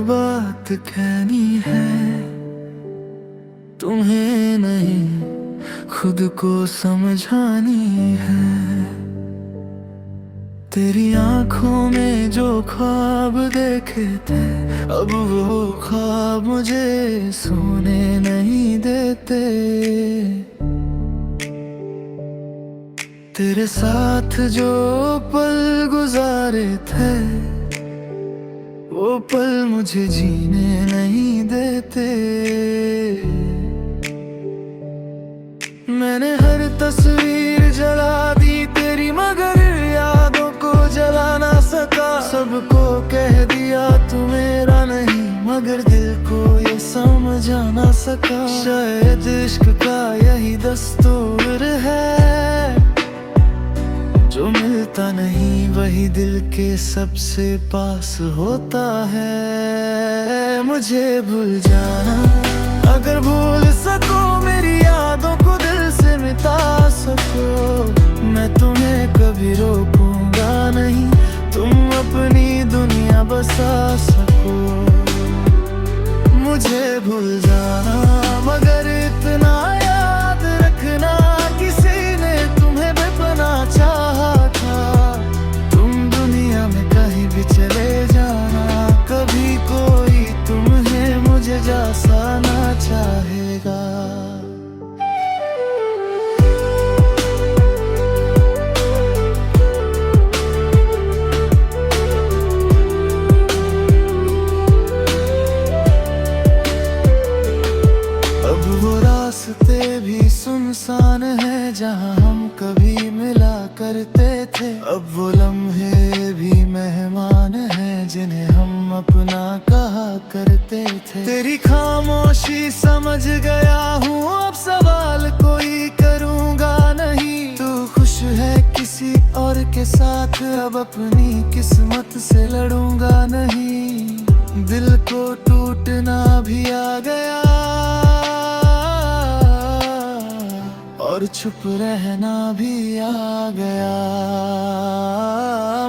बात कहनी है, तुम्हें नहीं खुद को समझानी है। तेरी आंखों में जो ख्वाब देखे थे, अब वो ख्वाब मुझे सोने नहीं देते। तेरे साथ जो पल गुजारे थे, वो पल मुझे जीने नहीं देते। मैंने हर तस्वीर जला दी तेरी, मगर यादों को जला ना सका। सबको कह दिया तू मेरा नहीं, मगर दिल को ये समझा ना सका। शायद इश्क का यही दस्तूर है, जो मिलता नहीं वही दिल के सबसे पास होता है। मुझे भूल जाना, अगर भूल सको मेरी यादों को दिल से मिटा सको। मैं तुम्हें कभी रोकूंगा नहीं, तुम अपनी दुनिया बसा सको। मुझे भूल जाना, मगर इतना याद रखना, किसी ने तुम्हें बेपनाह चाहा था। तुम दुनिया में कहीं भी चले जाना, कभी कोई तुम्हें मुझे जैसा ना चाहेगा। अब वो रास्ते भी सुनसान है जहाँ हम कभी मिला करते थे। अब वो लम्हे भी मेहमान हैं जिन्हें हम अपना कहा करते थे। तेरी खामोशी समझ गया हूँ, अब सवाल कोई करूँगा नहीं। तू खुश है किसी और के साथ, अब अपनी किस्मत से लड़ूंगा नहीं। दिल को टूटना भी आ गया और चुप रहना भी आ गया।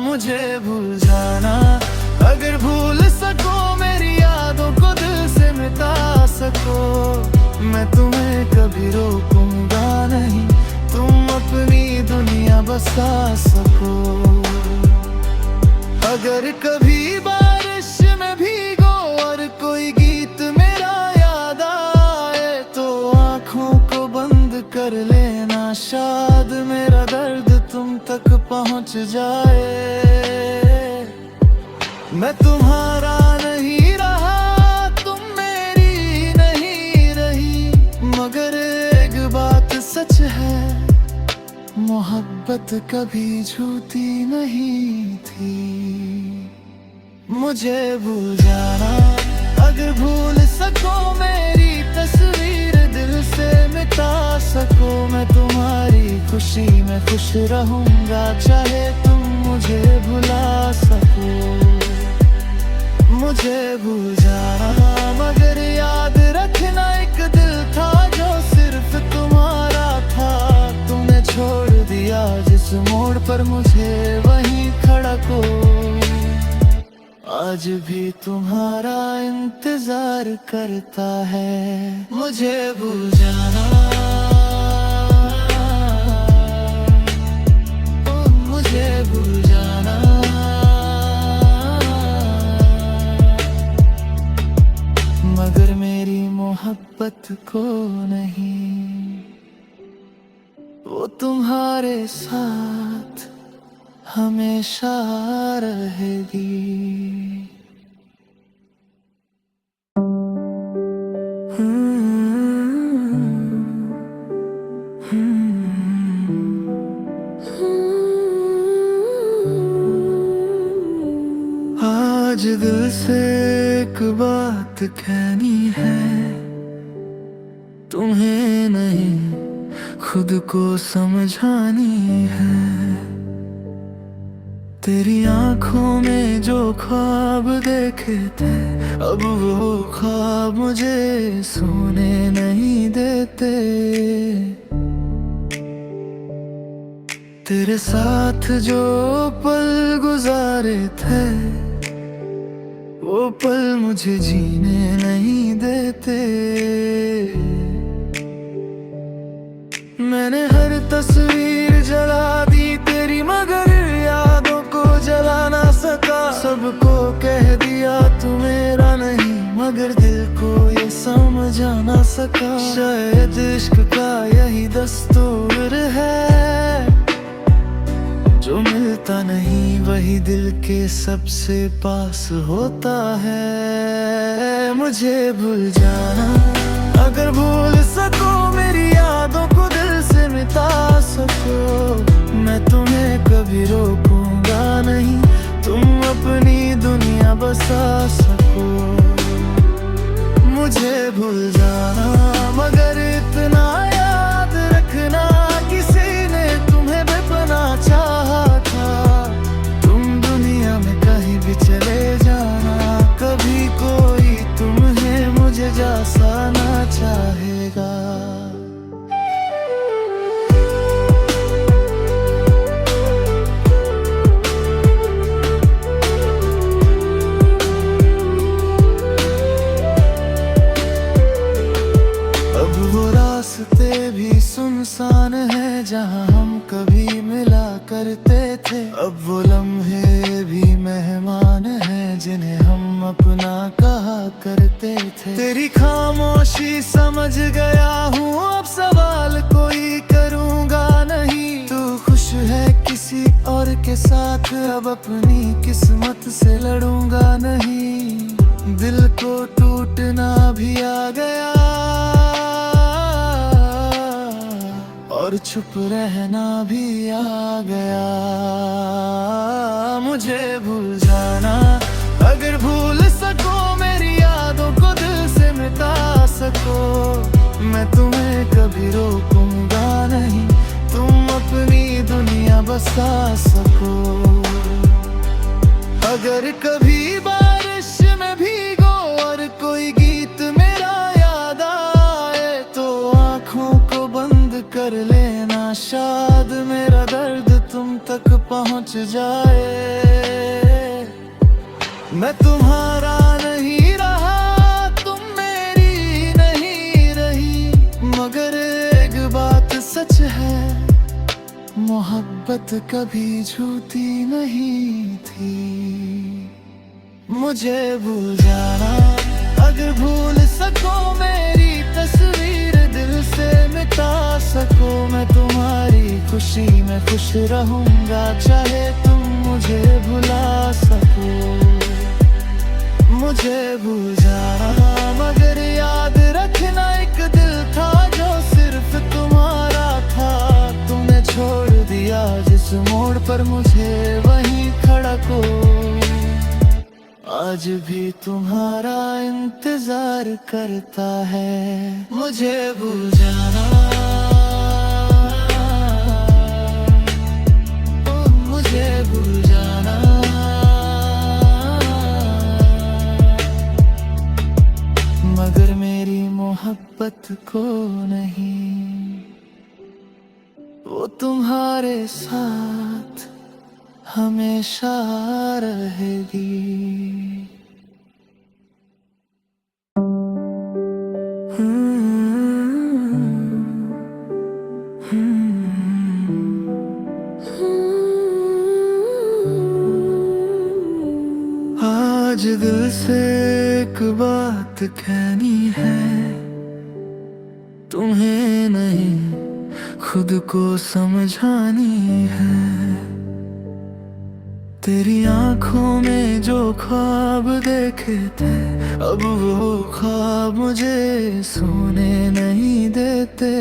मुझे भूल जाना, अगर भूल सको मेरी यादों को दिल से मिटा सको। मैं तुम्हें कभी रोकूंगा नहीं, तुम अपनी दुनिया बसा सको। अगर कभी बारिश में भीगो और कोई गीत मेरा याद आए, तो आँखों को बंद कर लेना, शायद मेरा दर्द तुम तक पहुंच जाए। मैं तुम्हारा नहीं रहा, तुम मेरी नहीं रही, मगर एक बात सच है, मोहब्बत कभी झूठी नहीं थी। मुझे भूल जाना, अगर भूल सको मेरी तस्वीर दिल से मिटा सको। मैं तुम्हारी खुशी में खुश रहूंगा, चाहे तुम मुझे भुला सको। मुझे भूल जाना, मगर याद रखना, एक दिल था जो सिर्फ तुम्हारा था। तुमने छोड़ दिया जिस मोड़ पर मुझे वहीं खड़ा को। आज भी तुम्हारा इंतजार करता है। मुझे भूल जाना, मुझे भूल जाना, मगर मेरी मोहब्बत को नहीं, वो तुम्हारे साथ हमेशा रहेगी। आज दिल से एक बात कहनी है, तुम्हें नहीं खुद को समझानी है। तेरी आंखों में जो ख्वाब देखे थे, अब वो ख्वाब मुझे सोने नहीं देते। तेरे साथ जो पल गुजारे थे, वो पल मुझे जीने नहीं देते। मैंने हर तस्वीर जला दी तेरी, मगर यादों को जला ना सका। सबको कह दिया तू मेरा नहीं, मगर दिल को ये समझा ना सका। शायद इश्क का यही दस्तूर है, जो मिलता नहीं वही दिल के सबसे पास होता है। मुझे भूल जाना, अगर भूल सको मेरी यादों को दिल से मिटा सको। मैं तुम्हें कभी रोकूंगा नहीं, तुम अपनी दुनिया बसा सको। मुझे भूल जाना, मगर इतना याद रखना, किसी ने तुम्हें बेपनाह चाहा था। तुम दुनिया में कहीं भी चले जाना, कभी कोई तुम्हें मुझे जैसा ना चाहेगा। अब वो रास्ते भी सुनसान है जहाँ हम कभी मिला करते थे। अब वो लम्हे भी मेहमान हैं जिन्हें हम अपना कहा करते थे। तेरी खामोशी समझ गया हूँ, अब सवाल कोई करूँगा नहीं। तू खुश है किसी और के साथ, अब अपनी किस्मत से लड़ूंगा नहीं। दिल को टूटना भी आ गया और चुप रहना भी आ गया। मुझे भूल जाना, अगर भूल सको मेरी यादों को दिल से मिटा सको। मैं तुम्हें कभी रोकूंगा नहीं, तुम अपनी दुनिया बसा सको। अगर कभी बारिश में भीगो और कोई गीत मेरा याद आए, तो आँखों को बंद कर लेना, शायद मेरा दर्द तुम तक पहुंच जाए। मैं तुम्हारा नहीं रहा, तुम मेरी नहीं रही, मगर एक बात सच है, मोहब्बत कभी झूठी नहीं थी। मुझे भूल जाना, अगर भूल सको मेरी तस्वीर दिल से मिटा सको। मैं तुम्हारी खुशी में खुश रहूंगा, चाहे तुम मुझे भुला सको। मुझे भूल जाना, मगर याद रखना, एक दिल था जो सिर्फ तुम्हारा था। तुमने छोड़ दिया जिस मोड़ पर मुझे वहीं खड़ा को, आज भी तुम्हारा इंतजार करता है। मुझे भूल जाना, ओ मुझे भूल जाना, मगर मेरी मोहब्बत को नहीं, वो तुम्हारे साथ हमेशा रहेगी। आज दिल से एक बात कहनी है, तुम्हें नहीं खुद को समझानी है। तेरी आंखों में जो ख्वाब देखे थे, अब वो ख्वाब मुझे सोने नहीं देते।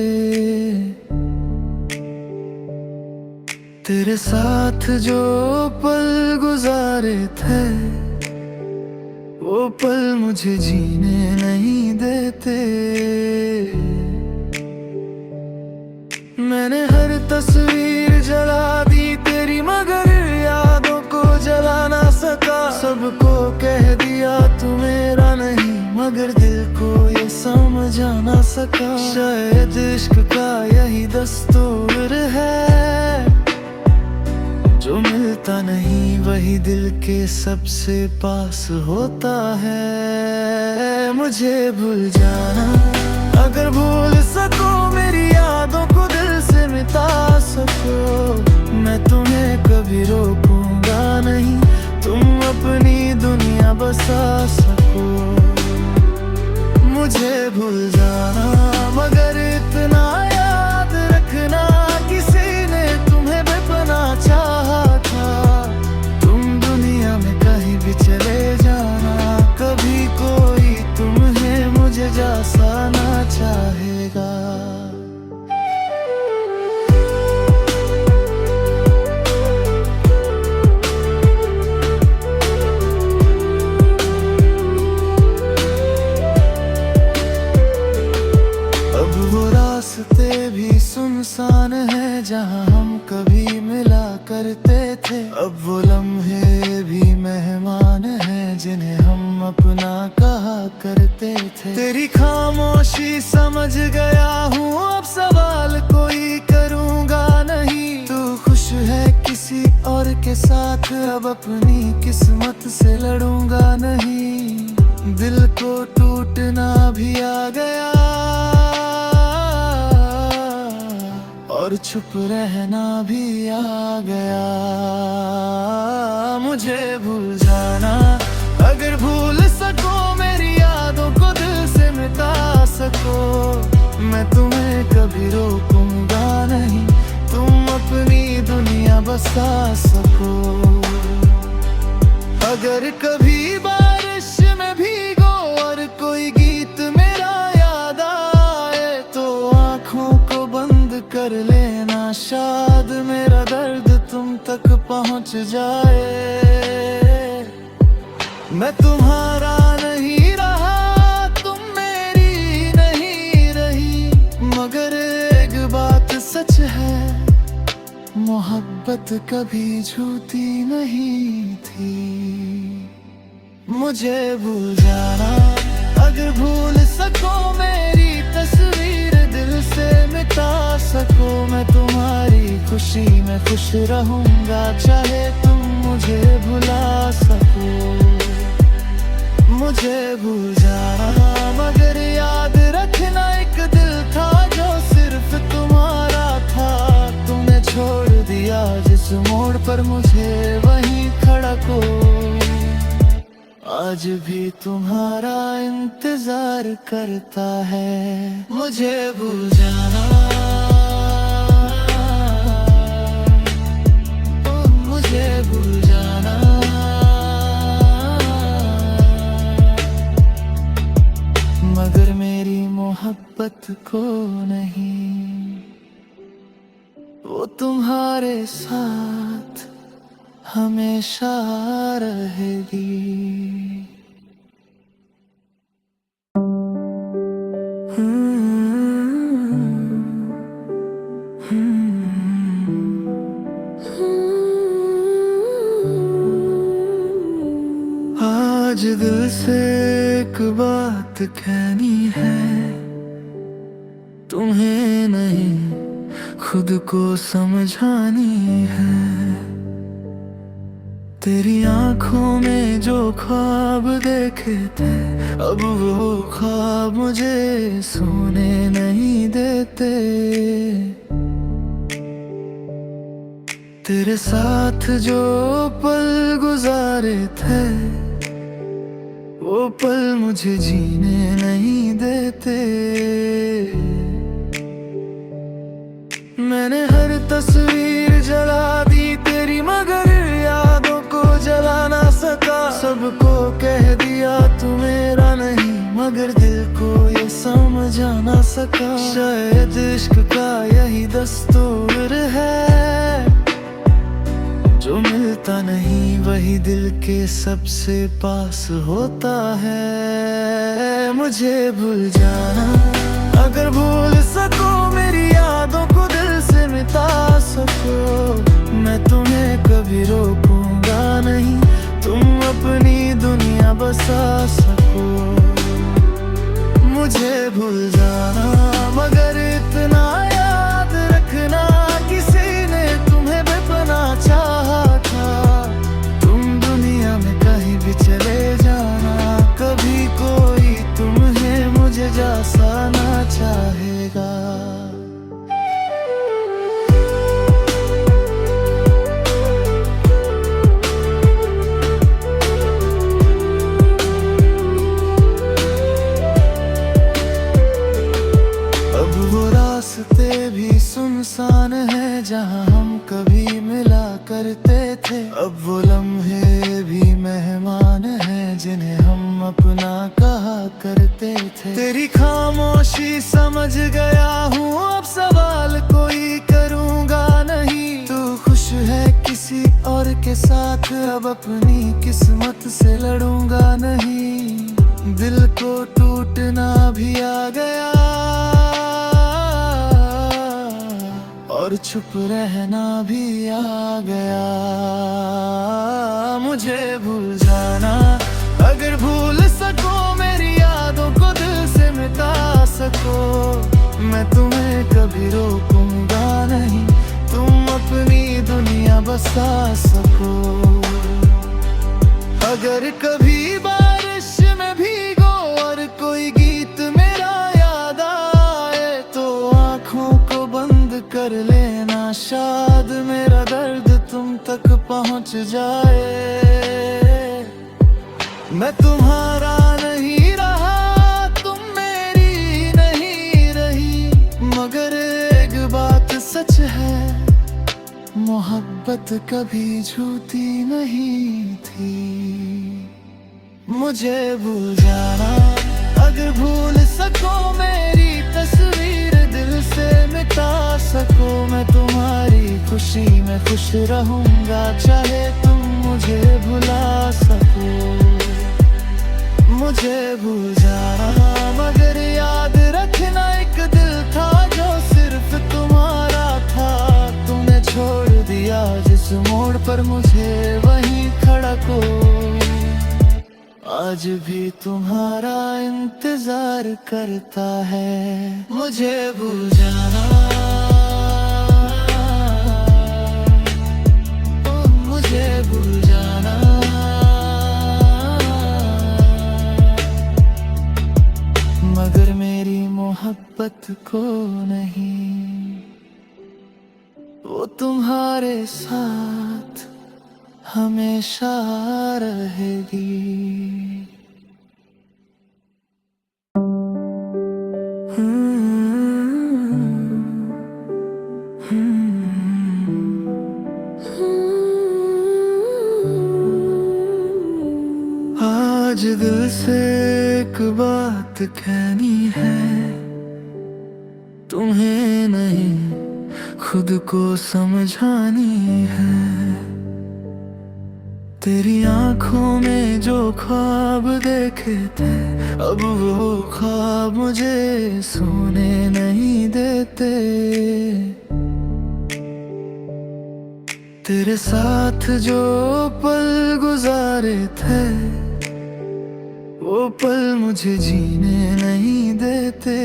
तेरे साथ जो पल गुजारे थे, वो पल मुझे जीने नहीं देते। मैंने हर तस्वीर जला दी तेरी, मगर यादों को जला ना सका। सबको कह दिया तू मेरा नहीं, मगर दिल को ये समझा ना सका। शायद इश्क का यही दस्तूर है, जो मिलता नहीं वही दिल के सबसे पास होता है। मुझे भूल जाना, अगर भूल सको मेरी यादों को दिल से मिटा सको, मैं तुम्हें कभी रोकूंगा नहीं, तुम अपनी दुनिया बसा सको। मुझे भूल जाना मगर इतना याद रखना, किसी ने तुम्हें बेपना चाहा था। तुम दुनिया में कहीं भी चले जाना, कभी कोई तुम्हें मुझे जैसा ना चाहेगा। रास्ते भी सुनसान है जहाँ हम कभी मिला करते थे, अब वो लम्हे भी मेहमान हैं जिन्हें हम अपना कहा करते थे। तेरी खामोशी समझ गया हूँ, अब सवाल कोई करूँगा नहीं। तू खुश है किसी और के साथ, अब अपनी किस्मत से लड़ूंगा नहीं। दिल को टूटना भी आ गया और चुप रहना भी आ गया। मुझे भूल जाना, अगर भूल सको मेरी यादों को दिल से मिटा सको, मैं तुम्हें कभी रोकूंगा नहीं, तुम अपनी दुनिया बसा सको। अगर कभी बारिश में भीगो और कोई गीत मेरा याद आए, तो आँखों को बंद कर लेना, शायद मेरा दर्द तुम तक पहुंच जाए। मैं तुम्हारा नहीं रहा, तुम मेरी नहीं रही, मगर एक बात सच है, मोहब्बत कभी झूठी नहीं थी। मुझे भूल जाना, अगर भूल सको मेरी तस्वीर दिल से मिटा सको, मैं तुम्हारी खुशी में खुश रहूंगा, चाहे तुम मुझे भुला सको। मुझे भूल जाना मगर याद रखना, एक दिल था जो सिर्फ तुम्हारा था, तुमने छोड़ दिया जिस मोड़ पर मुझे वहीं खड़ा को, आज भी तुम्हारा इंतजार करता है। मुझे भूल जाना, मुझे भूल जाना, मगर मेरी मोहब्बत को नहीं, वो तुम्हारे साथ हमेशा रहेगी। आज दिल से एक बात कहनी है, तुम्हें नहीं खुद को समझानी है। तेरी आंखों में जो ख्वाब देखे थे, अब वो ख्वाब मुझे सोने नहीं देते। तेरे साथ जो पल गुजारे थे, वो पल मुझे जीने नहीं देते। मैंने हर तस्वीर जला दी तेरी, मगर यादों को जला ना सका। सबको कह दिया तू मेरा नहीं, मगर दिल को ये समझा ना सका। शायद इश्क का यही दस्तूर है, जो मिलता नहीं वही दिल के सबसे पास होता है। मुझे भूल जाना, अगर भूल सको मेरी यादों को दिल से मिटा सको, मैं तुम्हें कभी रोकूंगा नहीं, तुम अपनी दुनिया बसा सको। मुझे भूल जाना मगर इतना याद रखना, किसी ने तुम्हें बेपना चाहा सुनसान है जहाँ हम कभी मिला करते थे। अब वो लम्हे भी मेहमान हैं जिन्हें हम अपना कहा करते थे। तेरी खामोशी समझ गया हूँ, अब सवाल कोई करूँगा नहीं। तू खुश है किसी और के साथ, अब अपनी किस्मत से लड़ूंगा नहीं। दिल को टूटना भी आ गया और चुप रहना भी आ गया। मुझे भूल जाना, अगर भूल सको मेरी यादों को दिल से मिटा सको। मैं तुम्हें कभी रोकूंगा नहीं, तुम अपनी दुनिया बसा सको। अगर कभी बारिश में भीगो और कोई गीत मेरा याद आए, तो आँखों को बंद कर लेना, शायद मेरा दर्द तुम तक पहुँच जाए। मैं तुम्हारा नहीं रहा, तुम मेरी नहीं रही, मगर एक बात सच है, मोहब्बत कभी झूठी नहीं थी। मुझे भूल जाना, अगर भूल सको मेरी तस्वीर दिल से मिटा सको। मैं तुम्हारी खुशी में खुश रहूंगा, चाहे तुम मुझे भुला सको। मुझे भूल जाना, मगर याद रखना एक दिल था जो सिर्फ तुम्हारा था। तुमने छोड़ दिया जिस मोड़ पर मुझे वहीं खड़ा को, आज भी तुम्हारा इंतजार करता है। मुझे भूल जाना, ओ मुझे भूल जाना, मगर मेरी मोहब्बत को नहीं, वो तुम्हारे साथ हमेशा रहेगी। आज दिल से एक बात कहनी है, तुम्हें नहीं खुद को समझानी है। तेरी आंखों में जो ख्वाब देखे थे, अब वो ख्वाब मुझे सोने नहीं देते। तेरे साथ जो पल गुजारे थे, वो पल मुझे जीने नहीं देते।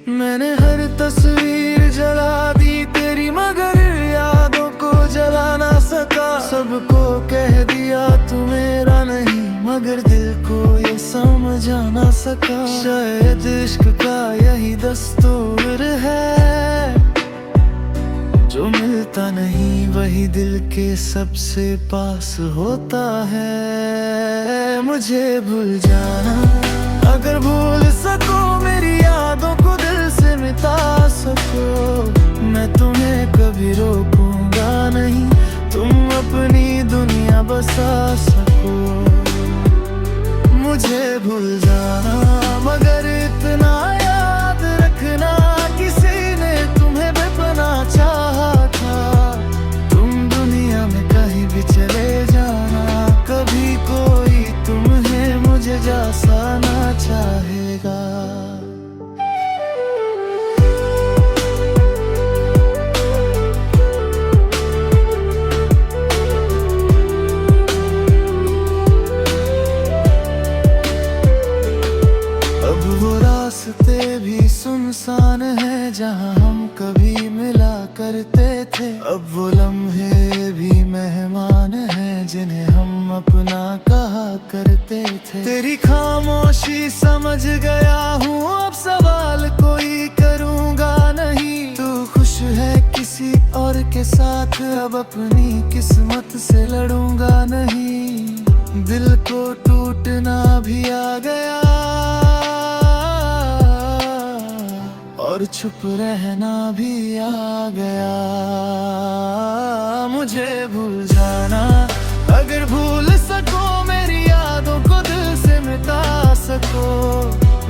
मैंने हर तस्वीर जला दी तेरी, मगर यादों को जला ना सका। सबको कह दिया तू मेरा नहीं, मगर दिल को ये समझा ना सका। शायद इश्क का यही दस्तूर है, जो मिलता नहीं वही दिल के सबसे पास होता है। मुझे भूल जाना, अगर भूल सको मेरी यादों को दिल से मिटा सको। मैं तुम्हें कभी रोकूंगा नहीं, तुम अपनी दुनिया बसा सको। मुझे भूल जाना, मगर इतना याद रखना, किसी ने तुम्हें बेपनाह चाहा था। तुम दुनिया में कहीं भी चले जाना, कभी कोई तुम्हें मुझे जैसा ना चाहेगा। अब वो रास्ते भी सुनसान है जहाँ हम कभी मिला करते थे। अब वो लम्हे भी मेहमान हैं जिन्हें हम अपना कहा करते थे। तेरी खामोशी समझ गया हूँ, अब सवाल कोई करूँगा नहीं। तू खुश है किसी और के साथ, अब अपनी किस्मत से लड़ूंगा नहीं। दिल को टूटना भी आ गया और चुप रहना भी आ गया। मुझे भूल जाना, अगर भूल सको मेरी यादों को दिल से मिटा सको।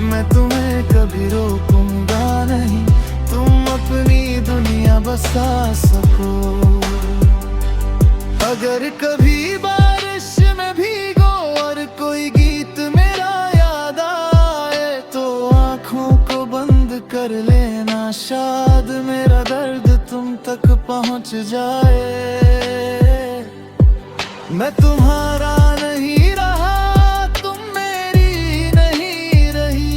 मैं तुम्हें कभी रोकूंगा नहीं, तुम अपनी दुनिया बसा सको। अगर कभी बारिश में भीगो और कोई गीत मेरा याद आए, तो आँखों को बंद कर लेना, शायद मेरा दर्द तुम तक पहुँच जाए। मैं तुम्हारा नहीं रहा, तुम मेरी नहीं रही,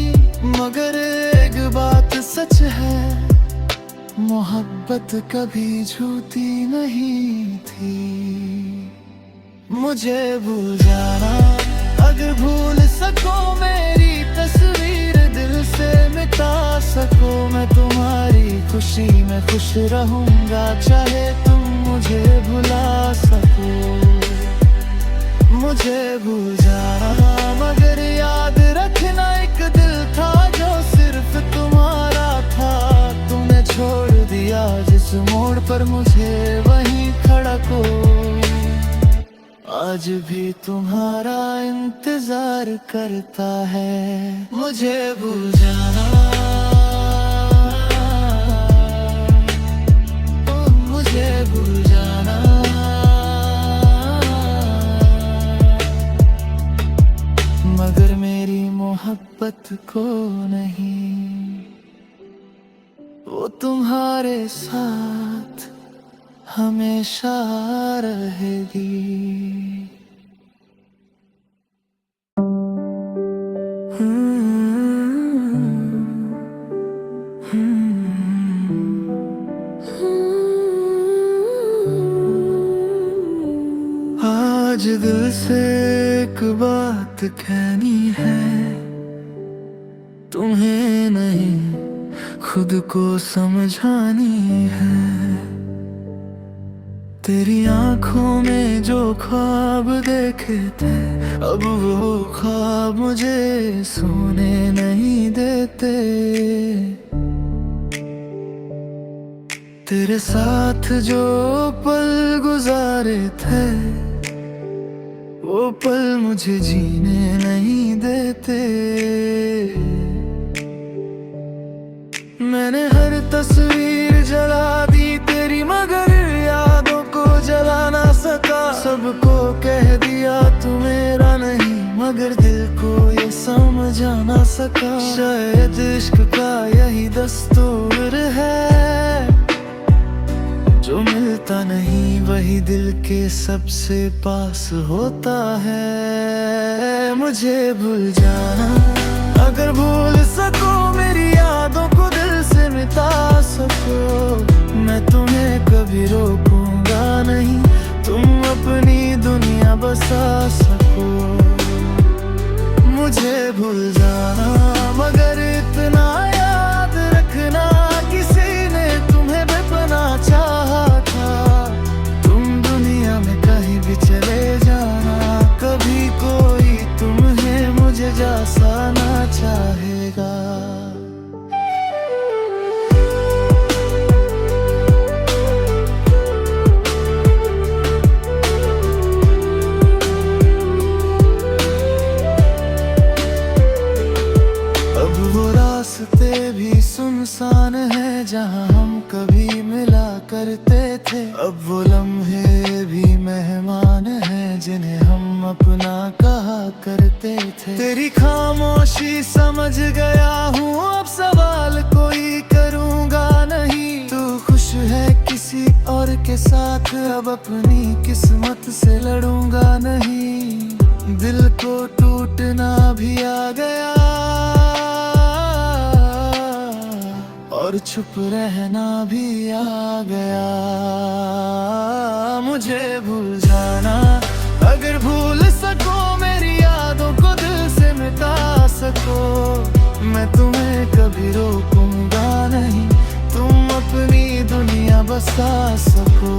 मगर एक बात सच है, मोहब्बत कभी झूठी नहीं थी। मुझे भूल जाना, अगर भूल सको मेरी तस्वीर दिल से मिटा सको। मैं तुम्हारी खुशी में खुश रहूंगा, चाहे तुम मुझे भुला सको। मुझे भूल जाना, मगर याद रखना, एक दिल था जो सिर्फ तुम्हारा था। तुमने छोड़ दिया जिस मोड़ पर मुझे वहीं खड़ा को, आज भी तुम्हारा इंतजार करता है। मुझे भूल जाना, मुझे भूल जाना, मगर मेरी मोहब्बत को नहीं, वो तुम्हारे साथ हमेशा रहेगी। आज दिल से एक बात कहनी है, तुम्हें नहीं खुद को समझानी है। तेरी आंखों में जो ख्वाब देखे थे, अब वो ख्वाब मुझे सोने नहीं देते। तेरे साथ जो पल गुजारे थे, वो पल मुझे जीने नहीं देते। मैंने हर तस्वीर जला दी तेरी, मगर यादों को जला ना सका। सबको कह दिया तू मेरा नहीं, मगर दिल को ये समझा ना सका। शायद इश्क का यही दस्तूर है, जो मिलता नहीं वही दिल के सबसे पास होता है। मुझे भूल जाना, अगर भूल सको मेरी यादों को दिल से मिटा सको। मैं तुम्हें कभी रोकूंगा नहीं, तुम अपनी दुनिया बसा सको। मुझे भूल जाना, मगर इतना याद रखना, किसी ने तुम्हें बेपनाह चाहा था। तुम दुनिया में कहीं भी चले जाना, कभी कोई तुम्हें मुझे जैसा ना चाहेगा। अब वो रास्ते भी सुनसान है जहाँ हम कभी मिला करते थे। अब वो लम्हे भी मेहमान हैं जिन्हें हम अपना कहा करते थे। तेरी खामोशी समझ गया हूँ, अब सवाल कोई करूँगा नहीं। तू खुश है किसी और के साथ, अब अपनी किस्मत से लड़ूंगा नहीं। दिल को टूटना भी आ गया, और चुप रहना भी आ गया। मुझे भूल जाना, अगर भूल सको मेरी यादों को दिल से मिटा सको। मैं तुम्हें कभी रोकूंगा नहीं, तुम अपनी दुनिया बसा सको।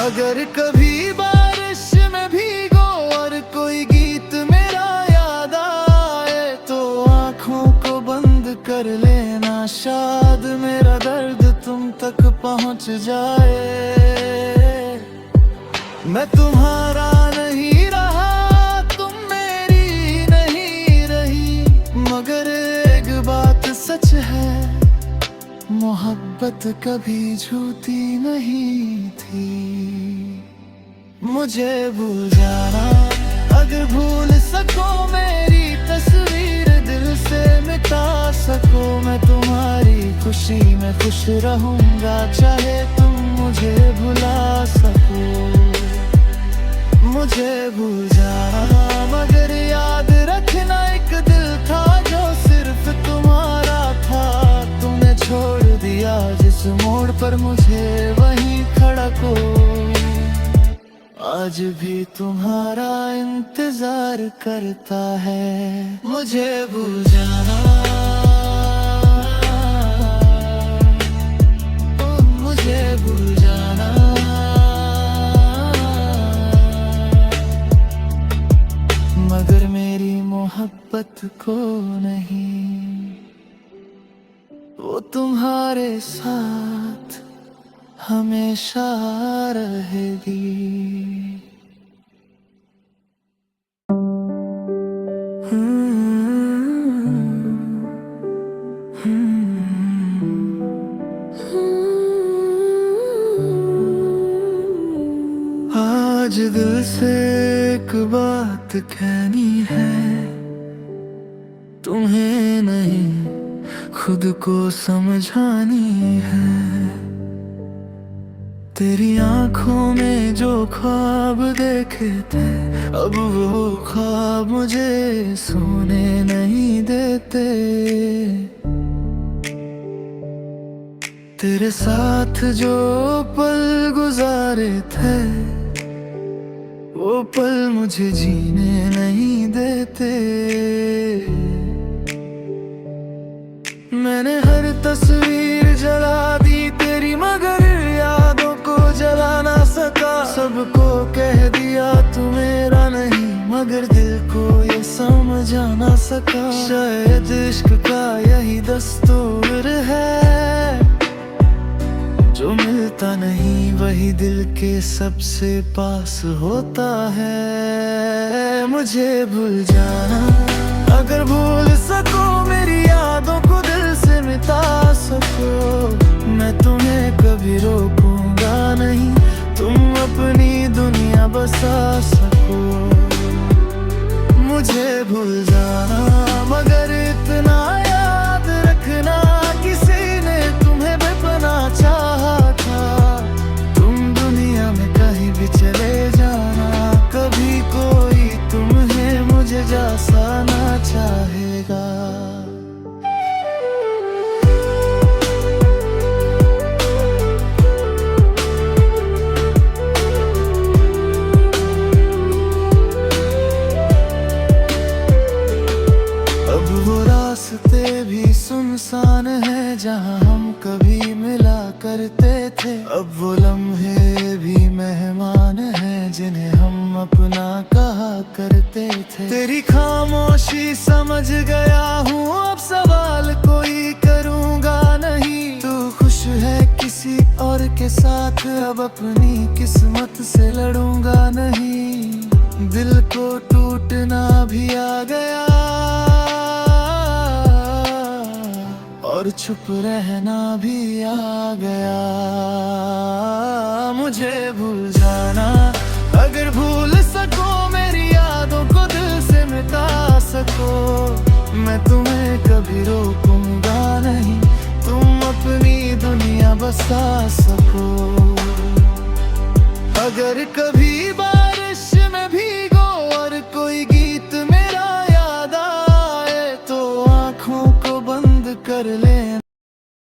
अगर कभी बारिश में भीगो और कोई गीत मेरा याद आए, तो आँखों को बंद कर ले पहुंच जाए। मैं तुम्हारा नहीं रहा, तुम मेरी नहीं रही, मगर एक बात सच है, मोहब्बत कभी झूठी नहीं थी। मुझे भूल जाना, अगर भूल सको मेरी तस्वीर दिल से मिटा सको। मैं तुम्हारी खुशी में खुश रहूंगा, चाहे तुम मुझे भुला सको। मुझे भूल जाना, मगर याद रखना एक दिल था जो सिर्फ तुम्हारा था। तुमने छोड़ दिया जिस मोड़ पर मुझे वहीं खड़ा को। आज भी तुम्हारा इंतजार करता है। मुझे भूल जाना, ओ मुझे भूल जाना, मगर मेरी मोहब्बत को नहीं, वो तुम्हारे साथ हमेशा रहेगी। आज दिल से एक बात कहनी है, तुम्हें नहीं खुद को समझानी है। तेरी आंखों में जो ख्वाब देखे थे, अब वो ख्वाब मुझे सोने नहीं देते। तेरे साथ जो पल गुजारे थे, वो पल मुझे जीने नहीं देते। मैंने हर तस्वीर जला दी तेरी, मगर यादों को जला ना सका। सबको कह दिया तू मेरा नहीं, मगर दिल को ये समझा ना सका। शायद इश्क का यही दस्तूर है, जो मिलता नहीं वही दिल के सबसे पास होता है। मुझे भूल जाना, अगर भूल सको मेरी यादों को दिल से मिटा सको। मैं तुम्हें कभी रोकूंगा नहीं, तुम अपनी दुनिया बसा सको। मुझे भूल जाना, मगर इतना याद रखना, किसी ने तुम्हें बेपनाह चाहा था। तुम दुनिया में कहीं भी चले जाना, कभी कोई तुम्हें मुझे जैसा ना चाहेगा। अब वो रास्ते भी सुनसान है जहाँ हम कभी मिला करते थे। अब वो लम्हे भी मेहमान हैं जिन्हें हम अपना कहा करते थे। तेरी खामोशी समझ गया हूँ, अब सवाल कोई करूँगा नहीं। तू खुश है किसी और के साथ, अब अपनी किस्मत से लड़ूंगा नहीं। दिल को टूटना भी आ गया और चुप रहना भी आ गया। मुझे भूल जाना, अगर भूल सको मेरी यादों को दिल से मिटा सको। मैं तुम्हें कभी रोकूंगा नहीं, तुम अपनी दुनिया बसा सको। अगर कभी बारिश में भीगो और कोई गीत मेरा याद आए, तो आंखों को बंद कर ले